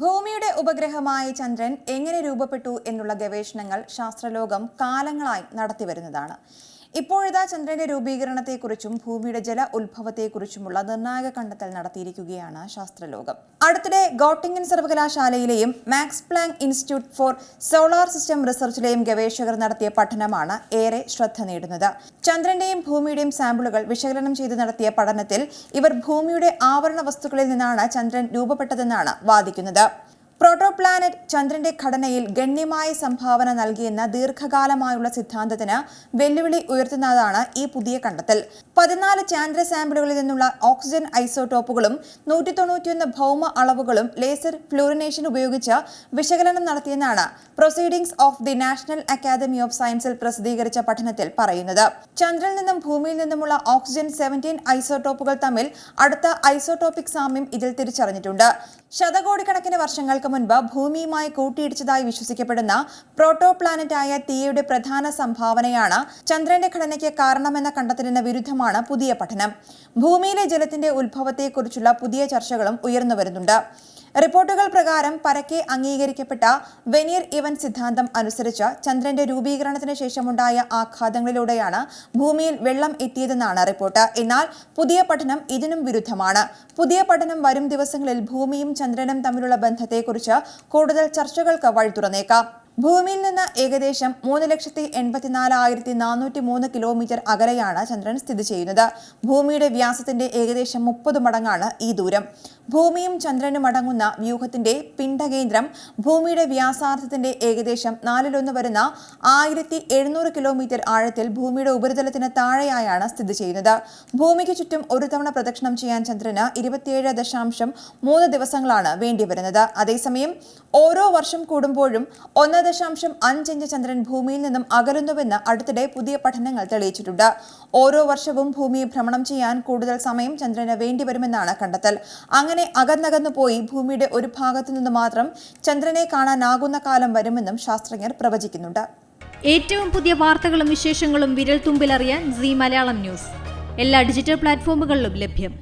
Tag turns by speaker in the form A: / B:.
A: ഭൂമിയുടെ ഉപഗ്രഹമായ ചന്ദ്രൻ എങ്ങനെ രൂപപ്പെട്ടു എന്നുള്ള ഗവേഷണങ്ങൾ ശാസ്ത്രലോകം കാലങ്ങളായി നടത്തിവരുന്നതാണ്. ഇപ്പോഴിതാ ചന്ദ്രന്റെ രൂപീകരണത്തെക്കുറിച്ചും ഭൂമിയുടെ ജല ഉത്ഭവത്തെക്കുറിച്ചുമുള്ള നിർണായക കണ്ടെത്തൽ നടത്തിയിരിക്കുകയാണ് ശാസ്ത്രലോകം. അടുത്തിടെ ഗോട്ടിംഗൻ സർവകലാശാലയിലെയും Max Planck Institute for solar system റിസർച്ചിലെയും ഗവേഷകർ നടത്തിയ പഠനമാണ് ഏറെ ശ്രദ്ധ നേടുന്നത്. ചന്ദ്രന്റെയും ഭൂമിയുടെയും സാമ്പിളുകൾ വിശകലനം ചെയ്ത് നടത്തിയ പഠനത്തിൽ ഇവർ ഭൂമിയുടെ ആവരണ വസ്തുക്കളിൽ നിന്നാണ് ചന്ദ്രൻ രൂപപ്പെട്ടതെന്നാണ് വാദിക്കുന്നത്. പ്രോട്ടോപ്ലാനറ്റ് ചന്ദ്രന്റെ ഘടനയിൽ ഗണ്യമായ സംഭാവന നൽകിയെന്ന ദീർഘകാലമായുള്ള സിദ്ധാന്തത്തിന് വെല്ലുവിളി ഉയർത്തുന്നതാണ് ഈ പുതിയ കണ്ടെത്തൽ. 14 ചാന്ദ്ര സാമ്പിളുകളിൽ നിന്നുള്ള ഓക്സിജൻ ഐസോടോപ്പുകളും 191 ഭൗമ അളവുകളും ലേസർ ഫ്ലൂറിനേഷൻ ഉപയോഗിച്ച് വിശകലനം നടത്തിയെന്നാണ് proceedings of the national academy ഓഫ് സയൻസിൽ പ്രസിദ്ധീകരിച്ച പഠനത്തിൽ പറയുന്നത്. ചന്ദ്രനിൽ നിന്നും ഭൂമിയിൽ നിന്നുമുള്ള ഓക്സിജൻ 17 ഐസോടോപ്പുകൾ തമ്മിൽ അടുത്ത ഐസോടോപ്പിക് സാമ്യം ഇതിൽ തിരിച്ചറിഞ്ഞിട്ടുണ്ട്. ശതകോടിക്കണക്കിന് വർഷങ്ങൾക്ക് മുൻപ് ഭൂമിയുമായി കൂട്ടിയിടിച്ചതായി വിശ്വസിക്കപ്പെടുന്ന പ്രോട്ടോപ്ലാനറ്റായ തീയയുടെ പ്രധാന സംഭാവനയാണ് ചന്ദ്രന്റെ ഘടനയ്ക്ക് കാരണമെന്ന കണ്ടെത്തലിന് വിരുദ്ധമാണ് പുതിയ പഠനം. ഭൂമിയിലെ ജലത്തിന്റെ ഉത്ഭവത്തെക്കുറിച്ചുള്ള പുതിയ ചർച്ചകളും ഉയർന്നുവരുന്നുണ്ട്. റിപ്പോർട്ടുകൾ പ്രകാരം പരക്കെ അംഗീകരിക്കപ്പെട്ട വെനീർ ഇവന്റ് സിദ്ധാന്തം അനുസരിച്ച് ചന്ദ്രന്റെ രൂപീകരണത്തിന് ശേഷമുണ്ടായ ആഘാതങ്ങളിലൂടെയാണ് ഭൂമിയിൽ വെള്ളം എത്തിയതെന്നാണ് റിപ്പോർട്ട്. എന്നാൽ പുതിയ പഠനം ഇതിനും വിരുദ്ധമാണ്. പുതിയ പഠനം വരും ദിവസങ്ങളിൽ ഭൂമിയും ചന്ദ്രനും തമ്മിലുള്ള ബന്ധത്തെക്കുറിച്ച് കൂടുതൽ ചർച്ചകൾക്ക് വഴി തുറന്നേക്കാം. ഭൂമിയിൽ നിന്ന് ഏകദേശം 3,84,403 കിലോമീറ്റർ അകലെയാണ് ചന്ദ്രൻ സ്ഥിതി ചെയ്യുന്നത്. ഭൂമിയുടെ വ്യാസത്തിന്റെ ഏകദേശം 30 മടങ്ങാണ് ഈ ദൂരം. ഭൂമിയും ചന്ദ്രനും അടങ്ങുന്ന വ്യൂഹത്തിന്റെ പിണ്ഡകേന്ദ്രം ഭൂമിയുടെ വ്യാസാർത്ഥത്തിന്റെ ഏകദേശം 4/1 വരുന്ന 1,700 കിലോമീറ്റർ ആഴത്തിൽ ഭൂമിയുടെ ഉപരിതലത്തിന് താഴെയായാണ് സ്ഥിതി ചെയ്യുന്നത്. ഭൂമിക്ക് ചുറ്റും ഒരു തവണ പ്രദക്ഷിണം ചെയ്യാൻ ചന്ദ്രന് 27.3 ദിവസങ്ങളാണ് വേണ്ടിവരുന്നത്. അതേസമയം ഓരോ വർഷം കൂടുമ്പോഴും 1.5 ഇഞ്ച് ചന്ദ്രൻ ഭൂമിയിൽ നിന്നും അകലുന്നുവെന്ന് അടുത്തിടെ പുതിയ പഠനങ്ങൾ തെളിയിച്ചിട്ടുണ്ട്. ഓരോ വർഷവും ഭൂമിയെ ഭ്രമണം ചെയ്യാൻ കൂടുതൽ സമയം ചന്ദ്രന് വേണ്ടിവരുമെന്നാണ് കണ്ടെത്തൽ. അങ്ങനെ അകന്നകന്നു പോയി ഭൂമിയുടെ ഒരു ഭാഗത്തു നിന്ന് മാത്രം ചന്ദ്രനെ കാണാനാകുന്ന കാലം വരുമെന്നും ശാസ്ത്രജ്ഞർ പ്രവചിക്കുന്നുണ്ട്.
B: ഏറ്റവും പുതിയ വാർത്തകളും വിശേഷങ്ങളും വിരൽ തുമ്പിലറിയാൻ സീ മലയാളം ന്യൂസ് എല്ലാ ഡിജിറ്റൽ പ്ലാറ്റ്ഫോമുകളിലും ലഭ്യം.